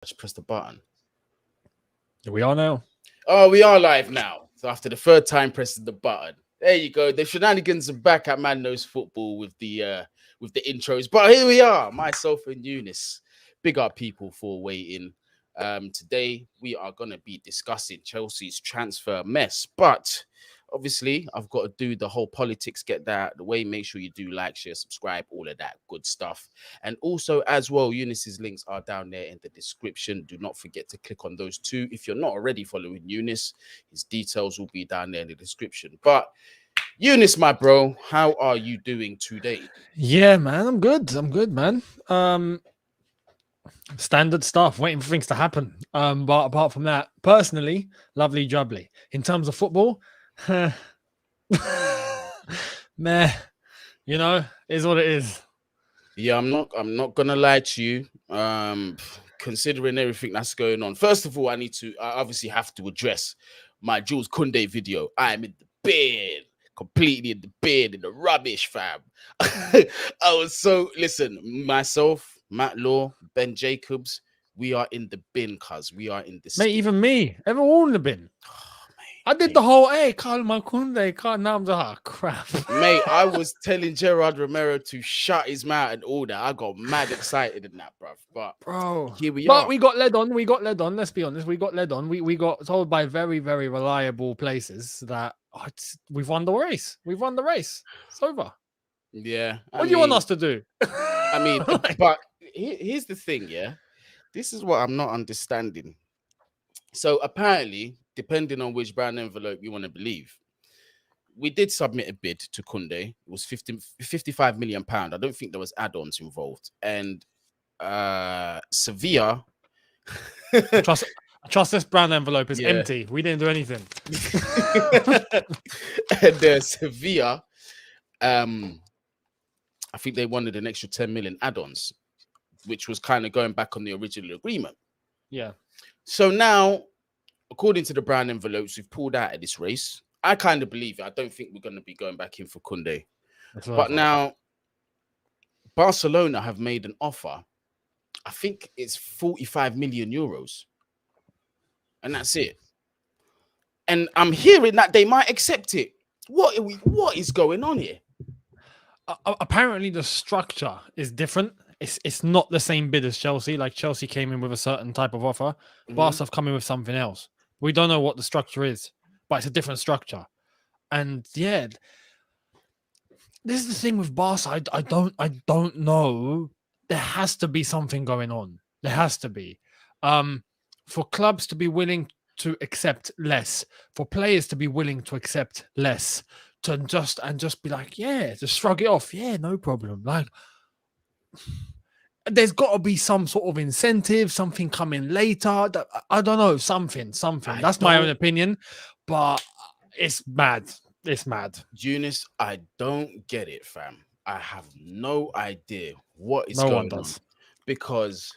Just press the button. We are now. Oh, we are live now. So after the third time pressing the button, there you go. The shenanigans are back at Man Knows Football with the intros. But here we are, myself and Younes. Big up people for waiting. Today we are gonna be discussing Chelsea's transfer mess, but obviously I've got to do the whole politics, get that out of the way. Make sure you do like, share, subscribe, all of that good stuff. And also as well, Younes's links are down there in the description. Do not forget to click on those too. If you're not already following Younes, his details will be down there in the description. But Younes, my bro, how are you doing today? Yeah, man, I'm good, man. Standard stuff, waiting for things to happen. But apart from that, personally, lovely jubbly. In terms of football, meh, is what it is. Yeah, I'm not gonna lie to you. Considering everything that's going on, first of all, I obviously have to address my Joules Kounde video. I am in the bin, completely in the bin, in the rubbish, fam. Listen, myself, Matt Law, Ben Jacobs, we are in the bin, cuz we are in the Mate, even me, everyone in the bin. I did the whole, hey, Carl Malkunde, now I'm like, oh, crap. Mate, I was telling Gerard Romero to shut his mouth and all that. I got mad excited in that, bruv. But bro, here we are. But we got led on. Let's be honest. We got led on. We got told by very, very reliable places that we've won the race. We've won the race. It's over. Yeah. What do you want us to do? But here's the thing, yeah? This is what I'm not understanding. So apparently, depending on which brand envelope you want to believe, we did submit a bid to Kounde. It was 55 million pound. I don't think there was add-ons involved. And Sevilla. Trust this brand envelope is empty. We didn't do anything. And Sevilla, I think they wanted an extra 10 million add-ons, which was kind of going back on the original agreement. Yeah. So now, according to the brand envelopes, we've pulled out of this race. I kind of believe it. I don't think we're going to be going back in for Kounde. But now, Barcelona have made an offer. I think it's 45 million euros. And that's it. And I'm hearing that they might accept it. What is going on here? Apparently, the structure is different. It's not the same bid as Chelsea. Like Chelsea came in with a certain type of offer. Barca have come in with something else. We don't know what the structure is, but it's a different structure. And yeah, this is the thing with Barca. I don't know. There has to be something going on. There has to be. For clubs to be willing to accept less, for players to be willing to accept less, to just be like, yeah, just shrug it off. Yeah, no problem. Like, there's got to be some sort of incentive, something coming later. I don't know, something. That's my own opinion, but it's mad. It's mad. Younes, I don't get it, fam. I have no idea what is going on. Because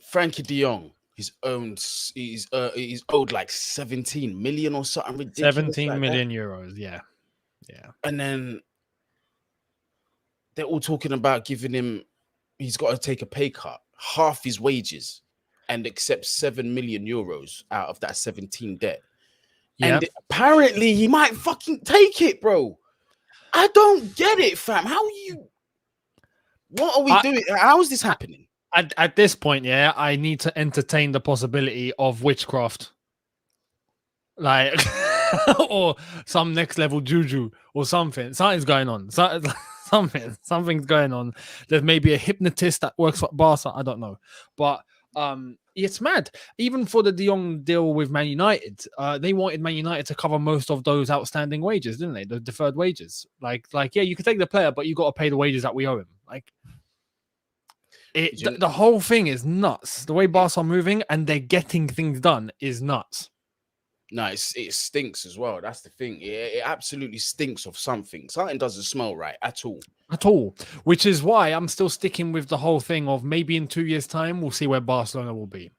Frankie de Jong, he's owed like 17 million or something ridiculous. 17 million euros, yeah. And then they're all talking about giving him, he's got to take a pay cut, half his wages, and accept 7 million euros out of that 17 debt. Yep. And apparently he might fucking take it, bro. I don't get it, fam. What are we doing? How is this happening? At this point, yeah, I need to entertain the possibility of witchcraft. Like, or some next level juju or something. Something's going on. Something's going on. There's maybe a hypnotist that works for Barca. I don't know. But it's mad. Even for the De Jong deal with Man United, they wanted Man United to cover most of those outstanding wages, didn't they? The deferred wages. Like, yeah, you can take the player, but you got to pay the wages that we owe him. Like, the whole thing is nuts. The way Barca are moving and they're getting things done is nuts. No, it stinks as well. That's the thing. It absolutely stinks of something. Something doesn't smell right at all. At all. Which is why I'm still sticking with the whole thing of maybe in 2 years' time, we'll see where Barcelona will be.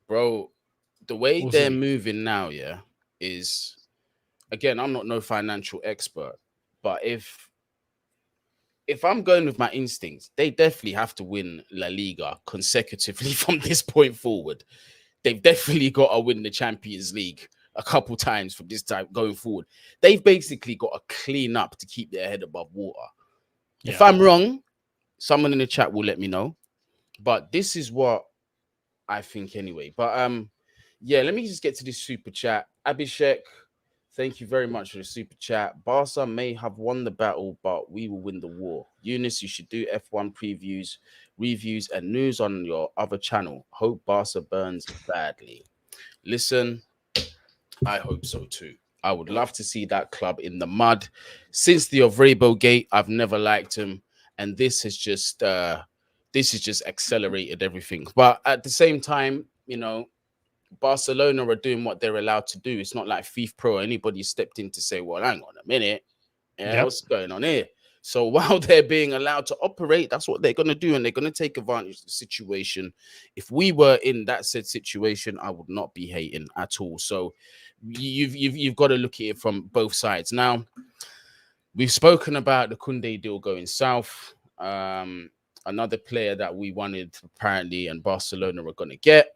Bro, the way they're moving now, yeah, is, again, I'm not no financial expert, but if if I'm going with my instincts, they definitely have to win La Liga consecutively from this point forward. They've definitely got to win the Champions League a couple times from this time going forward. They've basically got to clean up to keep their head above water. Yeah. If I'm wrong, someone in the chat will let me know. But this is what I think anyway. But yeah, let me just get to this super chat. Abhishek, thank you very much for the super chat. Barca may have won the battle, but we will win the war. Younes, you should do F1 previews, reviews, and news on your other channel. Hope Barca burns badly. Listen, I hope so too. I would love to see that club in the mud. Since the Ovrebo gate, I've never liked him, and this has just accelerated everything. But at the same time, you know, Barcelona are doing what they're allowed to do. It's not like FIFA Pro. Anybody stepped in to say, well, hang on a minute. Yeah, what's going on here? So while they're being allowed to operate, that's what they're going to do. And they're going to take advantage of the situation. If we were in that said situation, I would not be hating at all. So you've got to look at it from both sides. Now, we've spoken about the Kounde deal going south. Another player that we wanted apparently and Barcelona are going to get.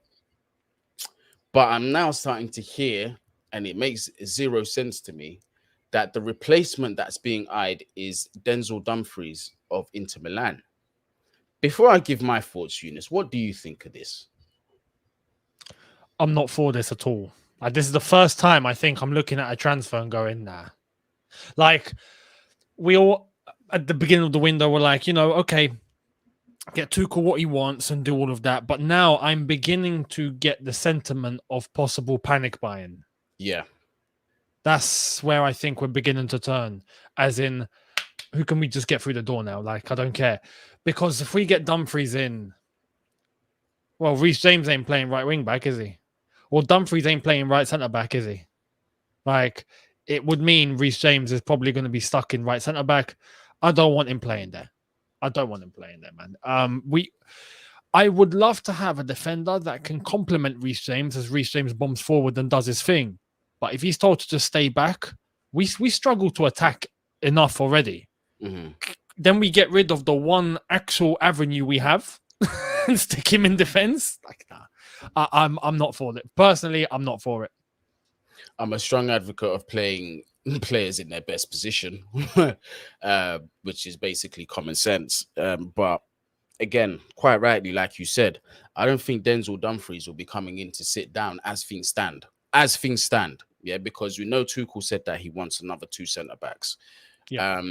But I'm now starting to hear, and it makes zero sense to me, that the replacement that's being eyed is Denzel Dumfries of Inter Milan. Before I give my thoughts, Younes, what do you think of this? I'm not for this at all. Like, this is the first time I think I'm looking at a transfer and going, nah. Like, we all, at the beginning of the window, were like, you know, okay, get Tuchel what he wants and do all of that. But now I'm beginning to get the sentiment of possible panic buying. Yeah. That's where I think we're beginning to turn. As in, who can we just get through the door now? Like, I don't care. Because if we get Dumfries in, well, Reece James ain't playing right wing back, is he? Or Dumfries ain't playing right centre back, is he? Like, it would mean Reece James is probably going to be stuck in right centre back. I don't want him playing there. Man. I would love to have a defender that can complement Reece James as Reece James bombs forward and does his thing. But if he's told to just stay back, we struggle to attack enough already. Mm-hmm. Then we get rid of the one actual avenue we have and stick him in defense. Like, nah. I'm not for it. Personally, I'm not for it. I'm a strong advocate of playing players in their best position, which is basically common sense. But again, quite rightly, like you said, I don't think Denzel Dumfries will be coming in to sit down as things stand. Yeah, because we know Tuchel said that he wants another 2 centre backs. Yeah.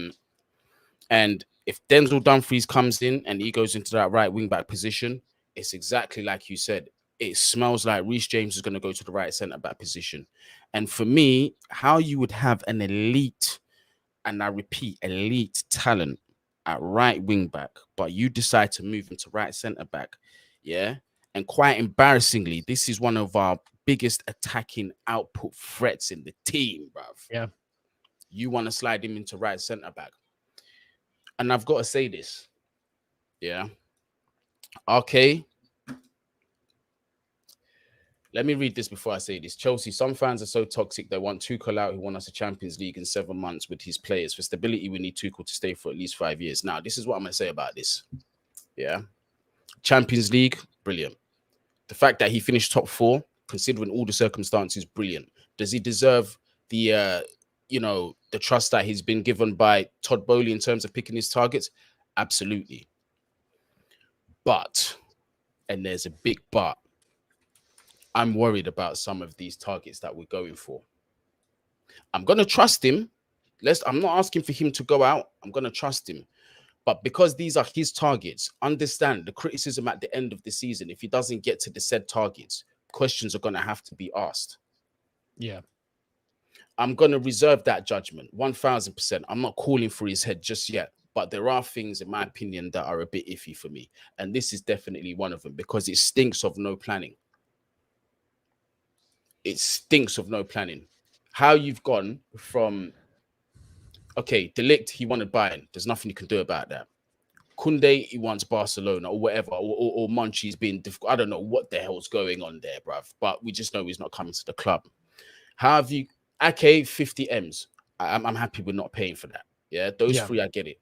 And if Denzel Dumfries comes in and he goes into that right wing back position, it's exactly like you said. It smells like Reece James is going to go to the right centre back position. And for me, how you would have an elite, and I repeat, elite talent at right wing back, but you decide to move him to right centre back. Yeah. And quite embarrassingly, this is one of our biggest attacking output threats in the team, bruv. Yeah. You want to slide him into right centre back. And I've got to say this. Yeah. Okay. Let me read this before I say this. Chelsea, some fans are so toxic. They want Tuchel out, who won us a Champions League in 7 months with his players. For stability, we need Tuchel to stay for at least 5 years. Now, this is what I'm going to say about this. Yeah. Champions League, brilliant. The fact that he finished top 4, considering all the circumstances, brilliant. Does he deserve the, the trust that he's been given by Todd Bowley in terms of picking his targets? Absolutely. But, and there's a big but, I'm worried about some of these targets that we're going for. I'm going to trust him. I'm not asking for him to go out. I'm going to trust him. But because these are his targets, understand the criticism at the end of the season. If he doesn't get to the said targets, questions are going to have to be asked. Yeah. I'm going to reserve that judgment 1000%. I'm not calling for his head just yet. But there are things, in my opinion, that are a bit iffy for me. And this is definitely one of them because it stinks of no planning. It stinks of no planning. How you've gone from, okay, De Ligt, he wanted Bayern. There's nothing you can do about that. Kounde, he wants Barcelona or whatever, or Munchie's being difficult. I don't know what the hell's going on there, bruv. But we just know he's not coming to the club. How have you, okay, 50 M's. I'm happy we're not paying for that. Yeah, those 3, I get it.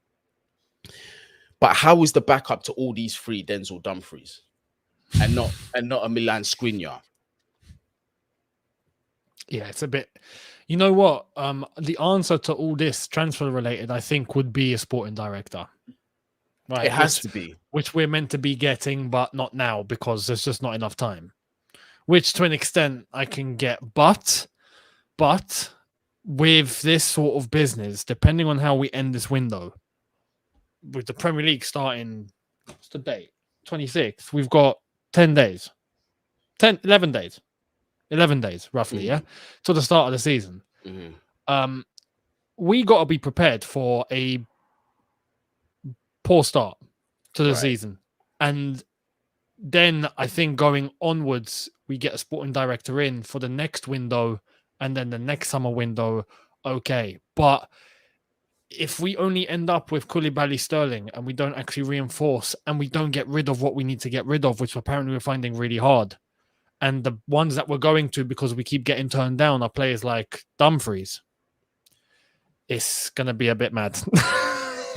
But how is the backup to all these three Denzel Dumfries and not a Milan Skriniar? Yeah, it's a bit. You know what? The answer to all this transfer related, I think, would be a sporting director. Right, It has to be. Which we're meant to be getting, but not now because there's just not enough time. Which, to an extent, I can get, but with this sort of business, depending on how we end this window, with the Premier League starting, what's the date? 26th. We've got 10 days, 11 days. 11 days, roughly, yeah, to the start of the season. We got to be prepared for a poor start to the season. And then I think going onwards, we get a sporting director in for the next window and then the next summer window. Okay. But if we only end up with Koulibaly, Sterling, and we don't actually reinforce and we don't get rid of what we need to get rid of, which apparently we're finding really hard, and the ones that we're going to, because we keep getting turned down, are players like Dumfries, it's going to be a bit mad.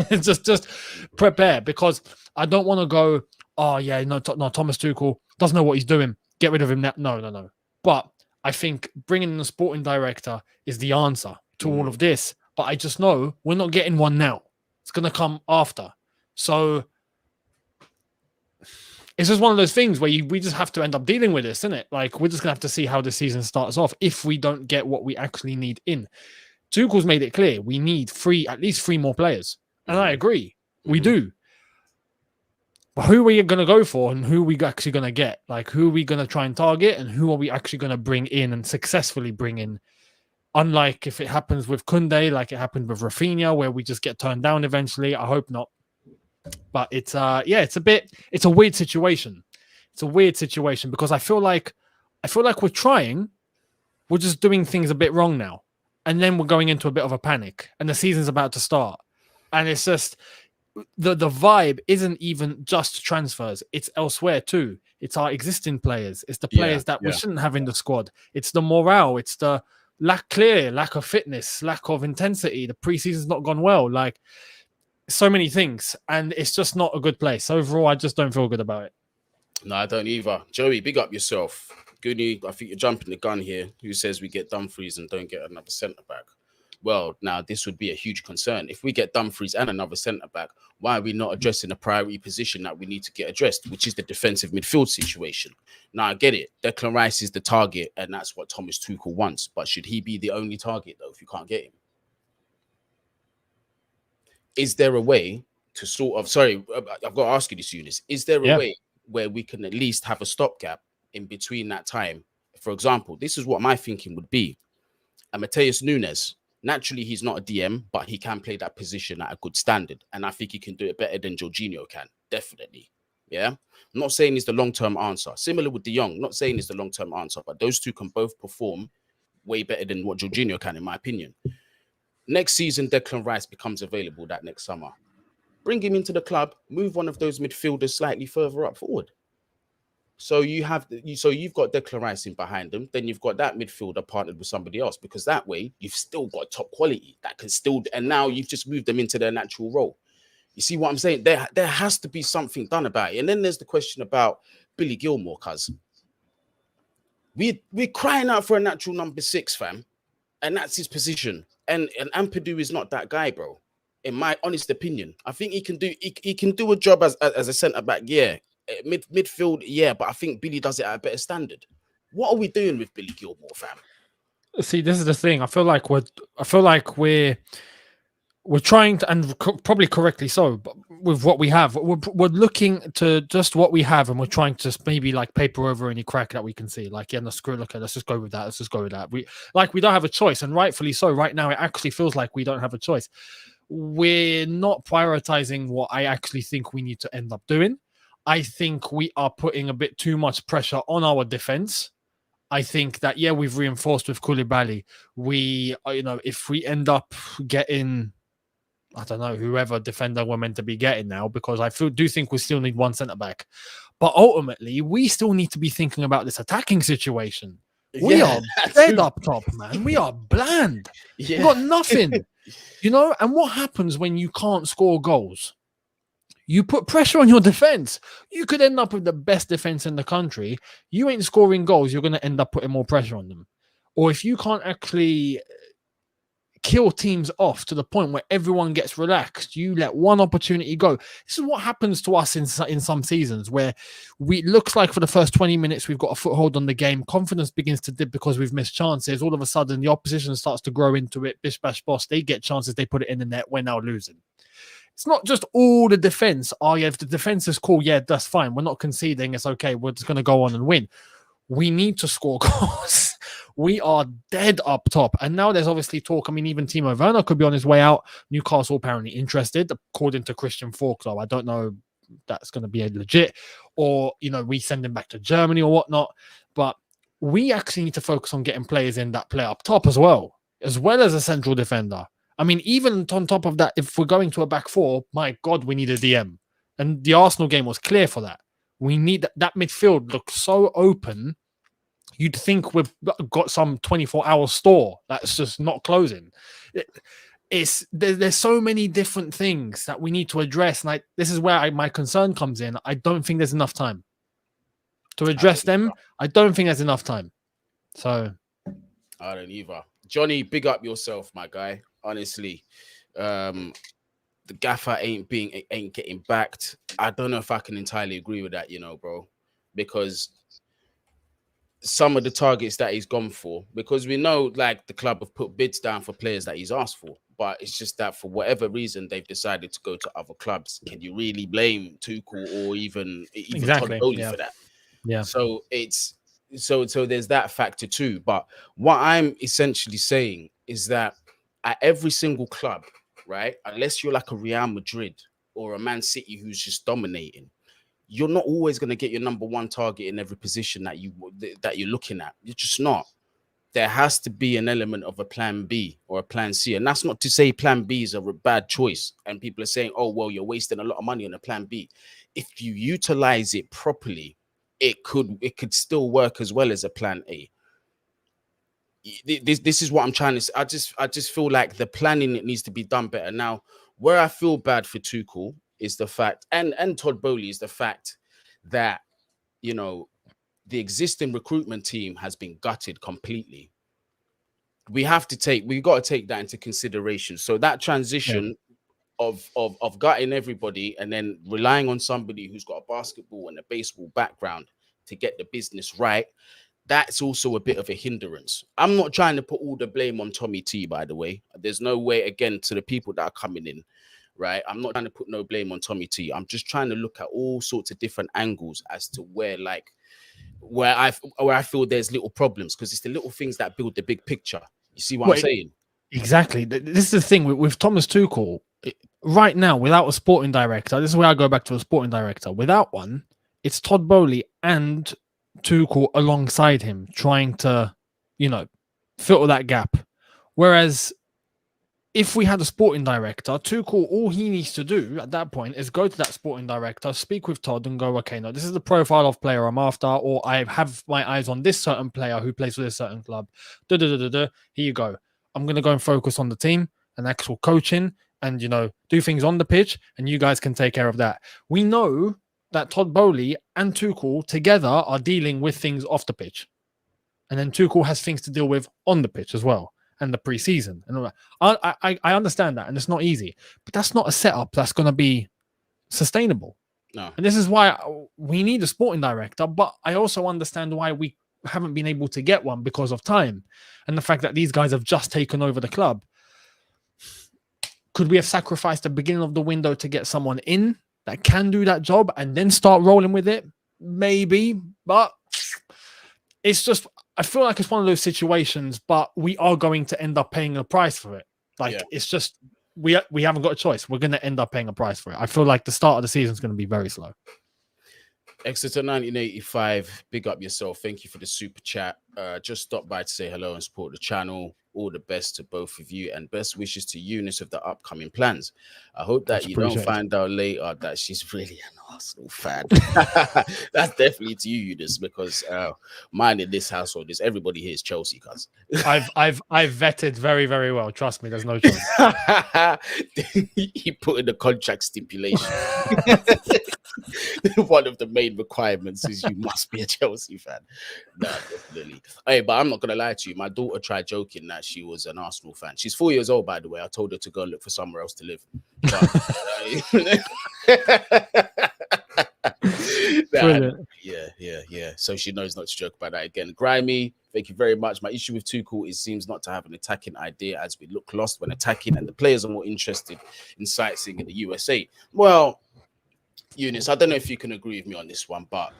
just prepare, because I don't want to go, oh, yeah, no, Thomas Tuchel doesn't know what he's doing. Get rid of him now. No. But I think bringing in a sporting director is the answer to all of this. But I just know we're not getting one now. It's going to come after. So it's just one of those things where we just have to end up dealing with this, isn't it? Like, we're just going to have to see how the season starts off if we don't get what we actually need in. Tuchel's made it clear we need at least three more players. And I agree. We do. But who are we going to go for and who are we actually going to get? Like, who are we going to try and target and who are we actually going to bring in and successfully bring in? Unlike if it happens with Kounde, like it happened with Rafinha, where we just get turned down eventually. I hope not. But it's it's a weird situation. It's a weird situation because I feel like we're trying, we're just doing things a bit wrong now. And then we're going into a bit of a panic and the season's about to start. And it's just the vibe isn't even just transfers, it's elsewhere too. It's our existing players, it's the players that we shouldn't have in the squad, it's the morale, it's the lack of fitness, lack of intensity, the preseason's not gone well, like so many things, and it's just not a good place. Overall, I just don't feel good about it. No, I don't either. Joey, big up yourself. Guni, I think you're jumping the gun here. Who says we get Dumfries and don't get another centre-back? Well, now this would be a huge concern. If we get Dumfries and another centre-back, why are we not addressing the priority position that we need to get addressed, which is the defensive midfield situation? Now, I get it. Declan Rice is the target, and that's what Thomas Tuchel wants. But should he be the only target, though, if you can't get him? Is there a way to sort of... Sorry, I've got to ask you this, Younes. Is there a way where we can at least have a stopgap in between that time? For example, this is what my thinking would be. Matheus Younes, naturally, he's not a DM, but he can play that position at a good standard. And I think he can do it better than Jorginho can. Definitely. Yeah. I'm not saying he's the long-term answer. Similar with De Jong, not saying he's the long-term answer, but those two can both perform way better than what Jorginho can, in my opinion. Next season, Declan Rice becomes available that next summer. Bring him into the club, move one of those midfielders slightly further up forward. So you've got Declan Rice in behind them. Then you've got that midfielder partnered with somebody else, because that way you've still got top quality that can still, and now you've just moved them into their natural role. You see what I'm saying? There has to be something done about it. And then there's the question about Billy Gilmore, cuz we're crying out for a natural number 6, fam, and that's his position. And Ampadu is not that guy, bro. In my honest opinion, I think he can do a job as a centre back, yeah. Midfield, yeah, but I think Billy does it at a better standard. What are we doing with Billy Gilmore, fam? See, this is the thing. I feel like we're trying to, and probably correctly so, but with what we have, we're looking to just what we have, and we're trying to maybe like paper over any crack that we can see. Like, yeah, no, screw it. Okay, let's just go with that. Let's just go with that. We don't have a choice, and rightfully so. Right now, it actually feels like we don't have a choice. We're not prioritizing what I actually think we need to end up doing. I think we are putting a bit too much pressure on our defense. I think that, yeah, we've reinforced with Koulibaly. If we end up getting, I don't know, whoever defender we're meant to be getting now, because I do think we still need one centre back. But ultimately, we still need to be thinking about this attacking situation. We are dead up top, man. We are bland. Yeah. We've got nothing. And what happens when you can't score goals? You put pressure on your defense. You could end up with the best defense in the country. You ain't scoring goals. You're going to end up putting more pressure on them. Or if you can't actually kill teams off to the point where everyone gets relaxed, you let one opportunity go. This is what happens to us in some seasons where we looks like for the first 20 minutes we've got a foothold on the game. Confidence begins to dip because we've missed chances. All of a sudden, the opposition starts to grow into it. Bish, bash, boss. They get chances. They put it in the net. We're now losing. It's not just all the defense. Oh, yeah, if the defense is cool, yeah, that's fine. We're not conceding. It's okay. We're just going to go on and win. We need to score goals. We are dead up top. And now there's obviously talk. I mean, even Timo Werner could be on his way out. Newcastle apparently interested, according to Christian Falk, though. I don't know if that's going to be a legit, or, we send him back to Germany or whatnot. But we actually need to focus on getting players in that play up top as well as a central defender. I mean, even on top of that, if we're going to a back four, my God, we need a DM. And the Arsenal game was clear for that. We need that midfield looks so open. You'd think we've got some 24-hour store that's just not closing. There's so many different things that we need to address. And this is where my concern comes in. I don't think there's enough time to address them. I don't think there's enough time. So I don't either. Johnny, big up yourself, my guy. Honestly, the gaffer ain't getting backed. I don't know if I can entirely agree with that, bro, because some of the targets that he's gone for, because we know like the club have put bids down for players that he's asked for, but it's just that for whatever reason they've decided to go to other clubs. Can you really blame Tuchel or even exactly. Todd Bowley for that? Yeah. So it's so there's that factor too. But what I'm essentially saying is that at every single club, right, unless you're like a Real Madrid or a Man City who's just dominating, you're not always going to get your number one target in every position that you're looking at. You're just not. There has to be an element of a plan B or a plan C. And that's not to say plan B is a bad choice. And people are saying, oh, well, you're wasting a lot of money on a plan B. If you utilize it properly, it could still work as well as a plan A. This is what I'm trying to say. I just feel like the planning needs to be done better. Now, where I feel bad for Tuchel is the fact, and Todd Bowley is the fact that, the existing recruitment team has been gutted completely. We got to take that into consideration. So that transition of gutting everybody and then relying on somebody who's got a basketball and a baseball background to get the business right, that's also a bit of a hindrance. I'm not trying to put all the blame on Tommy T, by the way. There's no way, again, to the people that are coming in, right? I'm not trying to put no blame on Tommy T. I'm just trying to look at all sorts of different angles as to where I feel there's little problems, because it's the little things that build the big picture. You see what I'm saying? Exactly. This is the thing with Thomas Tuchel. Right now, without a sporting director, this is where I go back to a sporting director. Without one, it's Todd Bowley and Tuchel alongside him trying to, fill that gap. Whereas if we had a sporting director, Tuchel, all he needs to do at that point is go to that sporting director, speak with Todd and go, okay, no, this is the profile of player I'm after, or I have my eyes on this certain player who plays for this certain club. Here you go. I'm going to go and focus on the team and actual coaching and, do things on the pitch, and you guys can take care of that. We know that Todd Bowley and Tuchel together are dealing with things off the pitch. And then Tuchel has things to deal with on the pitch as well. And the preseason and all that. I understand that, and it's not easy, but that's not a setup that's going to be sustainable. No. And this is why we need a sporting director, but I also understand why we haven't been able to get one, because of time and the fact that these guys have just taken over the club. Could we have sacrificed the beginning of the window to get someone in that can do that job and then start rolling with it? Maybe, but it's just, I feel like it's one of those situations, but we are going to end up paying a price for it. It's just, we haven't got a choice. We're going to end up paying a price for it. I feel like the start of the season is going to be very slow. Exeter 1985, big up yourself. Thank you for the super chat. Just stopped by to say hello and support the channel. all the best to both of you, and best wishes to Younes with the upcoming plans. I hope that Much you don't appreciated. find out later that she's really an Arsenal fan. That's definitely to you, Younes, because mine in this household is everybody here is Chelsea, cuz. I've vetted very, very well. Trust me, there's no choice. He put in the contract stipulation. One of the main requirements is you must be a Chelsea fan. No, definitely. Hey, but I'm not gonna lie to you. My daughter tried joking that she was an Arsenal fan. She's 4 years old, by the way. I told her to go look for somewhere else to live. Brilliant. Yeah. So she knows not to joke about that again. Grimy, thank you very much. My issue with Tuchel is seems not to have an attacking idea, as we look lost when attacking, and the players are more interested in sightseeing in the USA. Well, Younes, I don't know if you can agree with me on this one, but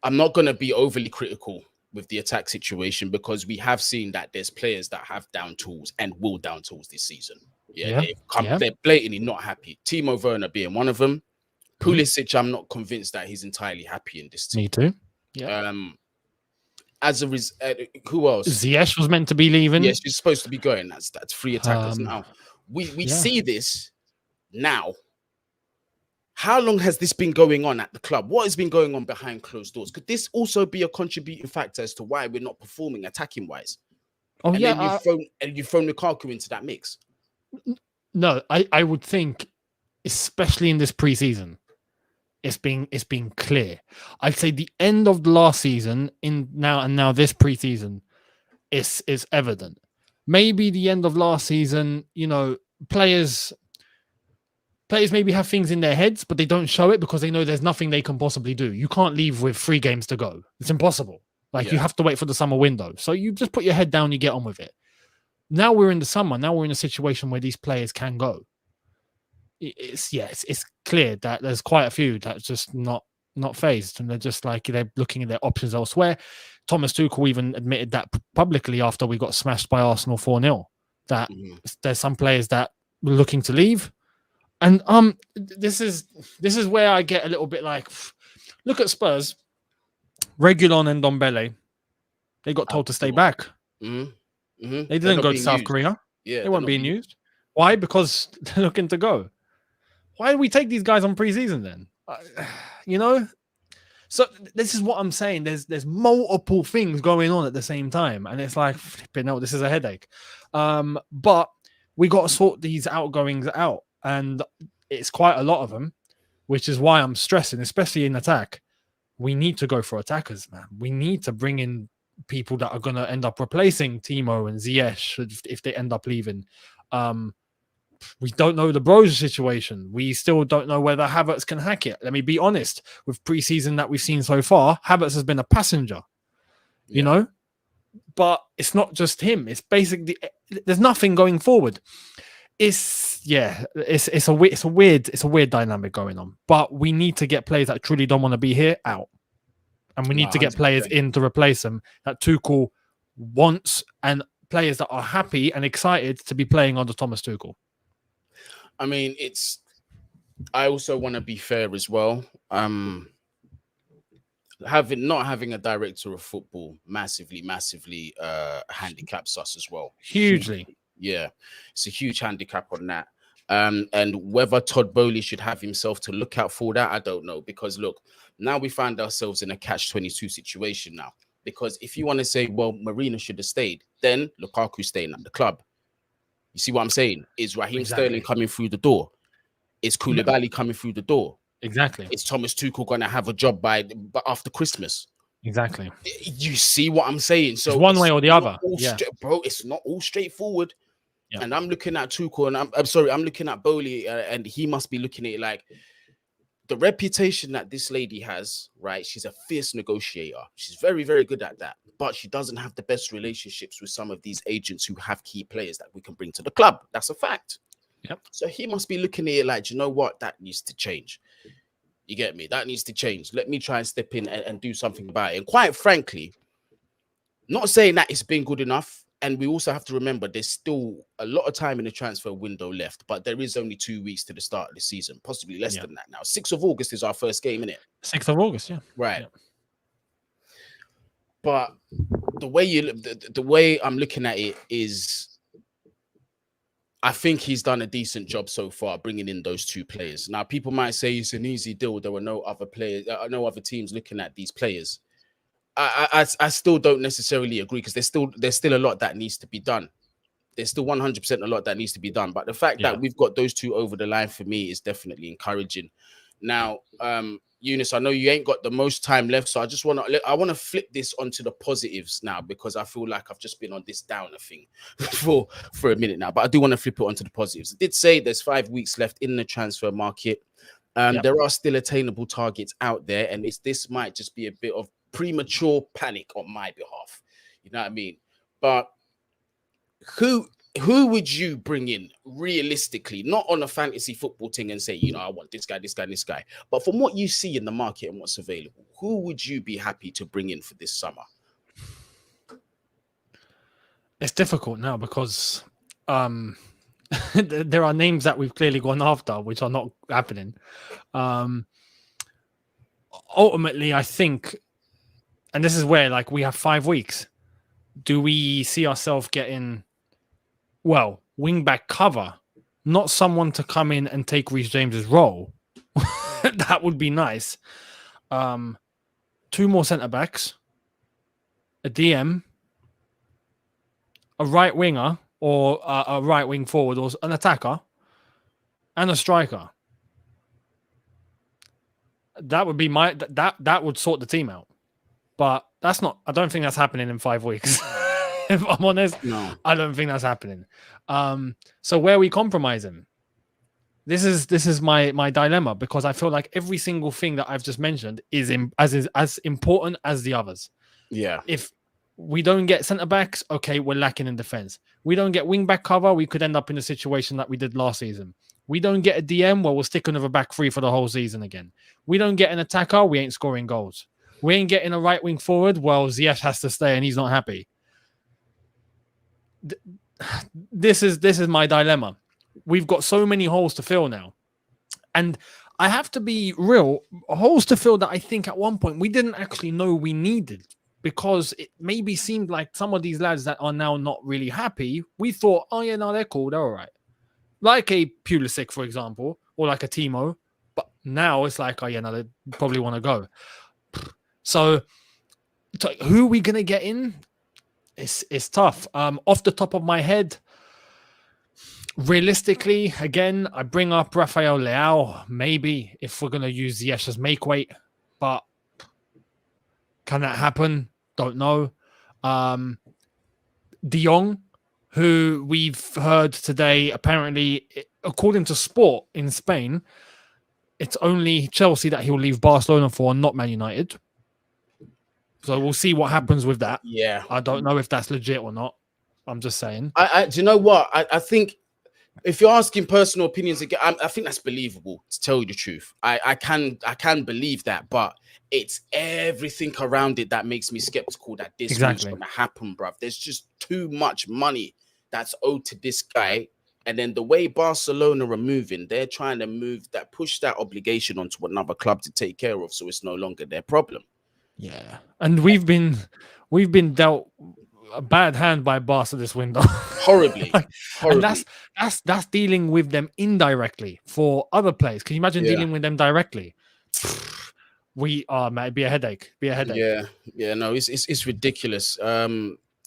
I'm not going to be overly critical with the attack situation, because we have seen that there's players that have down tools and will down tools this season. They're blatantly not happy. Timo Werner being one of them. Pulisic, I'm not convinced that he's entirely happy in this team. Me too. Yeah. As a result, who else? Ziyech was meant to be leaving. Yes, he's supposed to be going. That's 3 attackers now. We see this now. How long has this been going on at the club? What has been going on behind closed doors? Could this also be a contributing factor as to why we're not performing attacking wise? Oh, and yeah. Then you've thrown Lukaku into that mix. No, I would think, especially in this preseason, it's been clear. I'd say the end of the last season now this preseason is evident. Maybe the end of last season, players maybe have things in their heads, but they don't show it because they know there's nothing they can possibly do. You can't leave with 3 games to go. It's impossible. You have to wait for the summer window. So you just put your head down, you get on with it. Now we're in the summer. Now we're in a situation where these players can go. It's clear that there's quite a few that's just not phased, and they're just they're looking at their options elsewhere. Thomas Tuchel even admitted that publicly after we got smashed by Arsenal 4-0, that there's some players that were looking to leave. And this is where I get a little bit look at Spurs. Reguilon and Ndombele, they got told to stay back. They didn't go to South Korea. Yeah, they weren't being used. Why? Because they're looking to go. Why do we take these guys on preseason then? So this is what I'm saying. There's multiple things going on at the same time, and it's flipping out. This is a headache. But we got to sort these outgoings out, and it's quite a lot of them, which is why I'm stressing, especially in attack. We need to go for attackers, man. We need to bring in people that are going to end up replacing Timo and Ziyech if they end up leaving. We don't know the Broja situation. We still don't know whether Havertz can hack it. Let me be honest. With preseason that we've seen so far, Havertz has been a passenger, but it's not just him. It's basically there's nothing going forward. It's a weird dynamic going on. But we need to get players that truly don't want to be here out, and we need to get players in to replace them that Tuchel wants, and players that are happy and excited to be playing under Thomas Tuchel. I mean, I also want to be fair as well. Not having a director of football massively handicaps us as well. Hugely. Yeah, it's a huge handicap on that. And whether Todd Bowley should have himself to look out for that, I don't know. Because look, now we find ourselves in a catch-22 situation now. Because if you want to say, well, Marina should have stayed, then Lukaku's staying at the club. You see what I'm saying? Is Raheem Sterling coming through the door? Is Koulibaly coming through the door? Exactly. Is Thomas Tuchel going to have a job by after Christmas? Exactly. You see what I'm saying? So it's one way or the other. Bro, it's not all straightforward. Yeah. And I'm looking at Tuchel, and I'm looking at Bowley, and he must be looking at it the reputation that this lady has, right? She's a fierce negotiator. She's very, very good at that. But she doesn't have the best relationships with some of these agents who have key players that we can bring to the club. That's a fact. Yep. So he must be looking at it you know what? That needs to change. You get me? That needs to change. Let me try and step in and do something about it. And quite frankly, not saying that it's been good enough. And we also have to remember there's still a lot of time in the transfer window left, but there is only 2 weeks to the start of the season, possibly less than that now. 6th of August is our first game, innit? 6th of August, yeah. Right. Yeah. But the way I'm looking at it is, I think he's done a decent job so far bringing in those two players. Now, people might say it's an easy deal. There were no other players, no other teams looking at these players. I still don't necessarily agree, because there's still a lot that needs to be done. There's still 100% a lot that needs to be done. But the fact that we've got those two over the line, for me, is definitely encouraging. Now, Younes, I know you ain't got the most time left, so I want to flip this onto the positives now, because I feel like I've just been on this downer thing for a minute now. But I do want to flip it onto the positives. I did say there's 5 weeks left in the transfer market. There are still attainable targets out there, and this might just be a bit of premature panic on my behalf. You know what I mean? But who would you bring in realistically, not on a fantasy football thing and say, I want this guy, this guy, this guy, but from what you see in the market and what's available, who would you be happy to bring in for this summer? It's difficult now because there are names that we've clearly gone after, which are not happening. Ultimately, I think, and this is where, like, we have 5 weeks. Do we see ourselves getting, wing-back cover, not someone to come in and take Reece James's role? That would be nice. 2 more centre-backs, a DM, a right winger, or a right wing forward, or an attacker, and a striker. That would be that would sort the team out. But that's not. I don't think that's happening in 5 weeks. If I'm honest, no, I don't think that's happening. So where are we compromising? This is my dilemma, because I feel like every single thing that I've just mentioned is as important as the others. Yeah. If we don't get centre backs, okay, we're lacking in defense. We don't get wing back cover, we could end up in a situation that we did last season. We don't get a DM, well, we're sticking with a back three for the whole season again. We don't get an attacker, we ain't scoring goals. We ain't getting a right wing forward, well, Ziyech has to stay and he's not happy. This is my dilemma. We've got so many holes to fill now. And I have to be real, holes to fill that I think at one point we didn't actually know we needed, because it maybe seemed like some of these lads that are now not really happy, we thought, oh yeah, no, they're cool, they're all right. Like a Pulisic, for example, or like a Timo. But now it's like, oh yeah, no, they probably want to go. So who are we going to get in? It's tough. Off the top of my head, realistically, again, I bring up Rafael Leao, maybe, if we're going to use Ziyech as make weight. But can that happen? Don't know. De Jong, who we've heard today, apparently, according to Sport in Spain, it's only Chelsea that he'll leave Barcelona for, not Man United. So we'll see what happens with that. Yeah. I don't know if that's legit or not. I'm just saying. Do you know what? I think if you're asking personal opinions again, I think that's believable, to tell you the truth. I can believe that, but it's everything around it that makes me skeptical that this is going to happen, bruv. There's just too much money that's owed to this guy. And then the way Barcelona are moving, they're trying to push that obligation onto another club to take care of, so it's no longer their problem. Yeah. And we've been dealt a bad hand by Barca this window. Horribly. And that's dealing with them indirectly for other players. Can you imagine dealing with them directly? It'd be a headache. Yeah, no, it's ridiculous.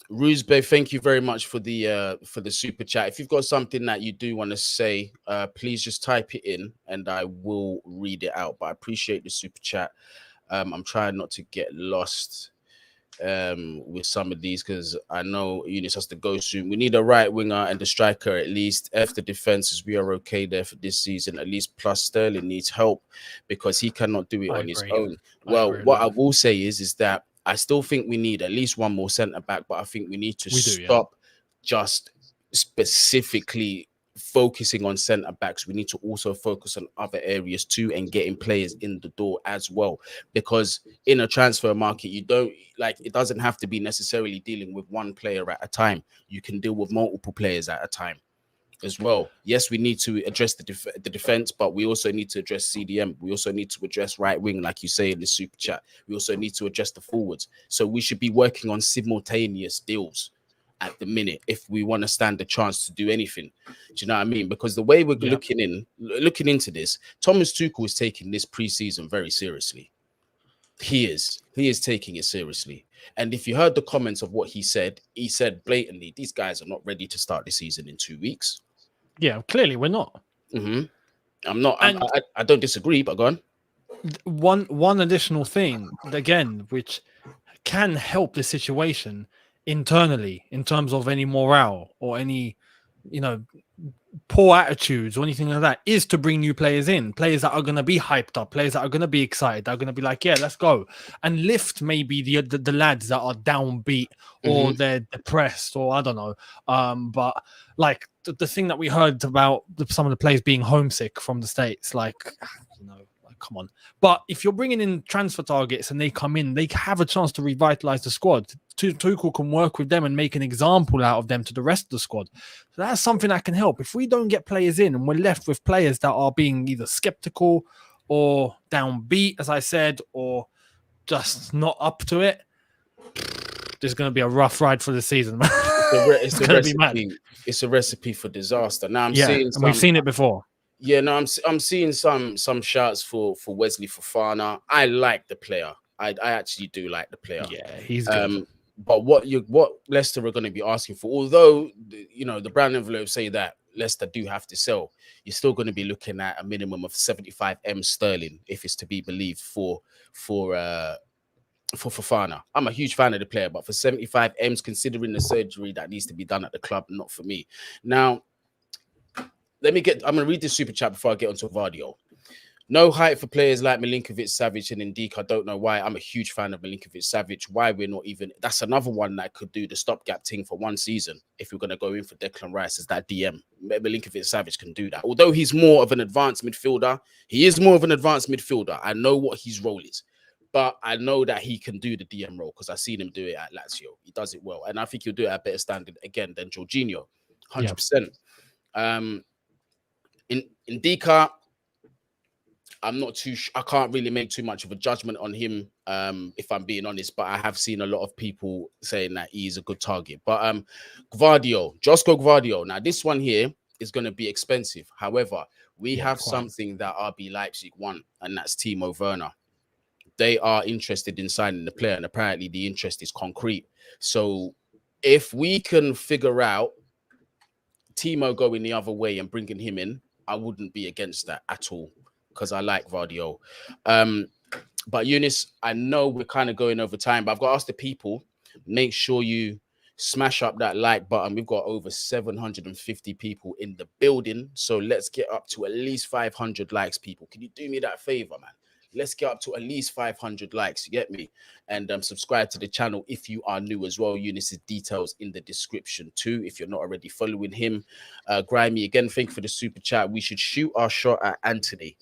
Ruzbe, thank you very much for the super chat. If you've got something that you do want to say, please just type it in and I will read it out. But I appreciate the super chat. I'm trying not to get lost with some of these, because I know Younes has to go soon. We need a right winger and a striker at least. The defenses, we are okay there for this season at least. Plus Sterling needs help because he cannot do it on his own. Well, what I will say is that I still think we need at least one more centre back, but I think we need to stop just specifically focusing on centre backs. We need to also focus on other areas too and getting players in the door as well, because in a transfer market, it doesn't have to be necessarily dealing with one player at a time. You can deal with multiple players at a time. as well. Yes, we need to address the defense, but we also need to address CDM. We also need to address right wing, like you say in the super chat. We also need to address the forwards. So we should be working on simultaneous deals at the minute if we want to stand a chance to do anything. Do you know what I mean? Because the way we're looking into this, Thomas Tuchel is taking this preseason very seriously. He is taking it seriously. And if you heard the comments of what he said blatantly, these guys are not ready to start the season in 2 weeks. Yeah, clearly we're not. I'm not. I don't disagree, but go on. One additional thing, again, which can help the situation internally in terms of any morale or any, poor attitudes or anything like that, is to bring new players in, players that are going to be hyped up, players that are going to be excited, that are going to be like, yeah, let's go, and lift maybe the lads that are downbeat or they're depressed or I don't know. But like the thing that we heard about some of the players being homesick from the States, like, come on. But if you're bringing in transfer targets and they come in, they have a chance to revitalize the squad. Tuchel can work with them and make an example out of them to the rest of the squad. So that's something that can help. If we don't get players in and we're left with players that are being either skeptical or downbeat, as I said, or just not up to it, there's going to be a rough ride for the season. It's a recipe. It's a recipe for disaster. Now we've seen it before. Yeah, no, I'm seeing some shouts for Wesley Fofana. I like the player. I actually do like the player. Yeah, he's good. But what Leicester are going to be asking for, although the brown envelope say that Leicester do have to sell, you're still going to be looking at a minimum of 75 M sterling if it's to be believed for Fofana. I'm a huge fan of the player, but for 75 M's, considering the surgery that needs to be done at the club, not for me. Now, I'm going to read this super chat before I get onto Vardio. No hype for players like Milinkovic-Savic and Ndika. I don't know why. I'm a huge fan of Milinkovic-Savic. Why we're not even... That's another one that could do the stopgap thing for one season. If we're going to go in for Declan Rice as that DM, Milinkovic-Savic can do that. Although he's more of an advanced midfielder, I know what his role is. But I know that he can do the DM role because I've seen him do it at Lazio. He does it well. And I think he'll do it at a better standard again than Jorginho. 100%. In Ndika, I'm not too. I can't really make too much of a judgment on him, if I'm being honest. But I have seen a lot of people saying that he's a good target. But Josko Gvardiol. Now this one here is going to be expensive. However, we have something that RB Leipzig want, and that's Timo Werner. They are interested in signing the player, and apparently the interest is concrete. So if we can figure out Timo going the other way and bringing him in, I wouldn't be against that at all because I like Vardio. But Younes, I know we're kind of going over time, but I've got to ask the people, make sure you smash up that like button. We've got over 750 people in the building. So let's get up to at least 500 likes, people. Can you do me that favor, man? Let's get up to at least 500 likes, you get me? And subscribe to the channel if you are new as well. Younes' details in the description too, if you're not already following him. Grimy, again, thank you for the super chat. We should shoot our shot at Anthony.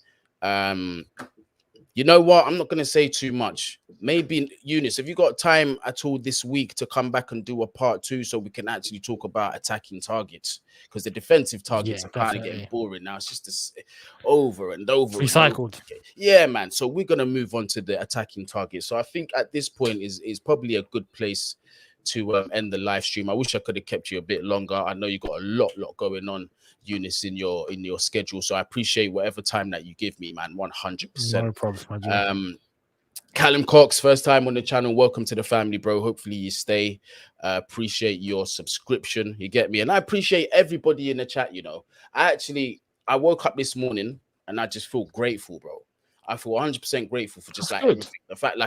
You know what? I'm not going to say too much. Maybe, Younes, have you got time at all this week to come back and do a part 2 so we can actually talk about attacking targets? Because the defensive targets are kind of getting boring now. It's just over and over. Recycled. Yeah, man. So we're going to move on to the attacking targets. So I think at this point is probably a good place to end the live stream. I wish I could have kept you a bit longer. I know you got a lot going on, Younes, in your schedule. So I appreciate whatever time that you give me, man. 100%. No problem. Callum Cox, first time on the channel. Welcome to the family, bro. Hopefully you stay. Appreciate your subscription. You get me? And I appreciate everybody in the chat, I woke up this morning and I just feel grateful, bro. I feel 100% grateful for just everything. The fact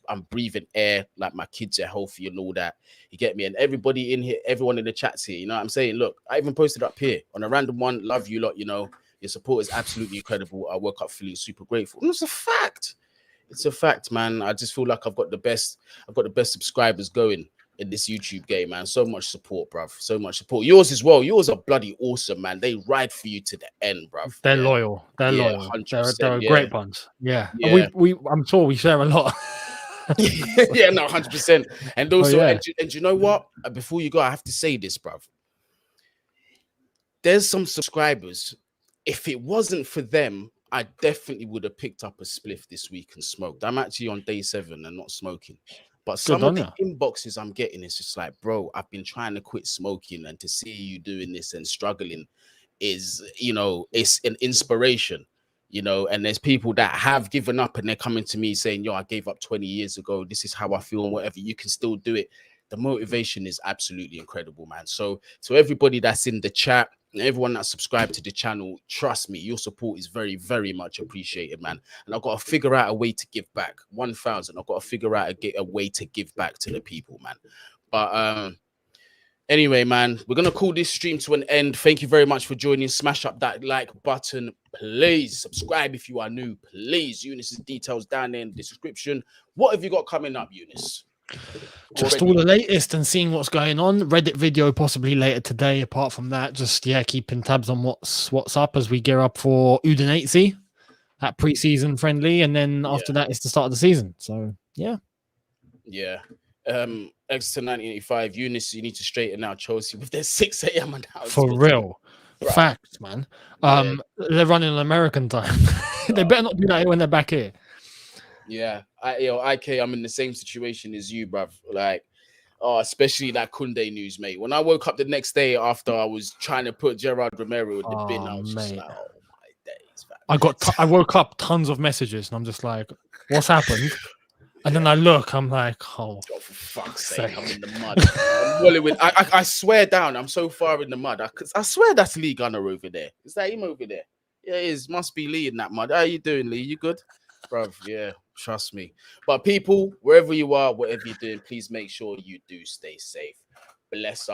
I'm breathing air, like my kids are healthy and all that. You get me? And everybody in here, everyone in the chats here, you know what I'm saying? Look, I even posted up here on a random one. Love you lot, your support is absolutely incredible. I woke up feeling super grateful. And it's a fact. It's a fact, man. I just feel like I've got the best subscribers going in this YouTube game, man. So much support, bruv. So much support. Yours as well. Yours are bloody awesome, man. They ride for you to the end, bruv. They're loyal. They're loyal. They're a great bunch. Yeah. And I'm sure we share a lot. Yeah, no, 100%. And also, and you know what? Before you go, I have to say this, bruv. there's some subscribers. If it wasn't for them, I definitely would have picked up a spliff this week and smoked. I'm actually on day 7 and not smoking. But Good some of on the ya. inboxes I'm getting is just like, bro, I've been trying to quit smoking, and to see you doing this and struggling is, it's an inspiration, and there's people that have given up and they're coming to me saying, yo, I gave up 20 years ago. This is how I feel, and whatever, you can still do it. The motivation is absolutely incredible, man. So everybody that's in the chat, everyone that's subscribed to the channel, trust me, your support is very, very much appreciated, man. And I've got to figure out a way to give back. 1,000. I've got to figure out a way to give back to the people, man. But anyway, man, we're gonna call this stream to an end. Thank you very much for joining. Smash up that like button, please. Subscribe if you are new, please. Younes' details down there in the description. What have you got coming up, Younes? Just all the latest and seeing what's going on. Reddit video possibly later today. Apart from that, just keeping tabs on what's up as we gear up for Udinese, that pre-season friendly, and then after that it's the start of the season. So yeah. Exeter 1985. Younes, you need to straighten out Chelsea with their 6 a.m. announcement. For real. Right. Facts, man. They're running an American time. They better not do that when they're back here. Yeah, IK, I'm in the same situation as you, bruv. Like, especially that Kounde news, mate. When I woke up the next day after I was trying to put Gerard Romero in the bin, I was just like, oh my days, man. I woke up tons of messages, and I'm just like, what's happened? And then I look, I'm like, oh, for fuck's sake, I'm in the mud. I swear down, I'm so far in the mud. I swear that's Lee Gunner over there. Is that him over there? Yeah, it is. Must be Lee in that mud. How you doing, Lee? You good? Bruv, yeah, trust me. But people, wherever you are, whatever you're doing, please make sure you do stay safe. Bless up.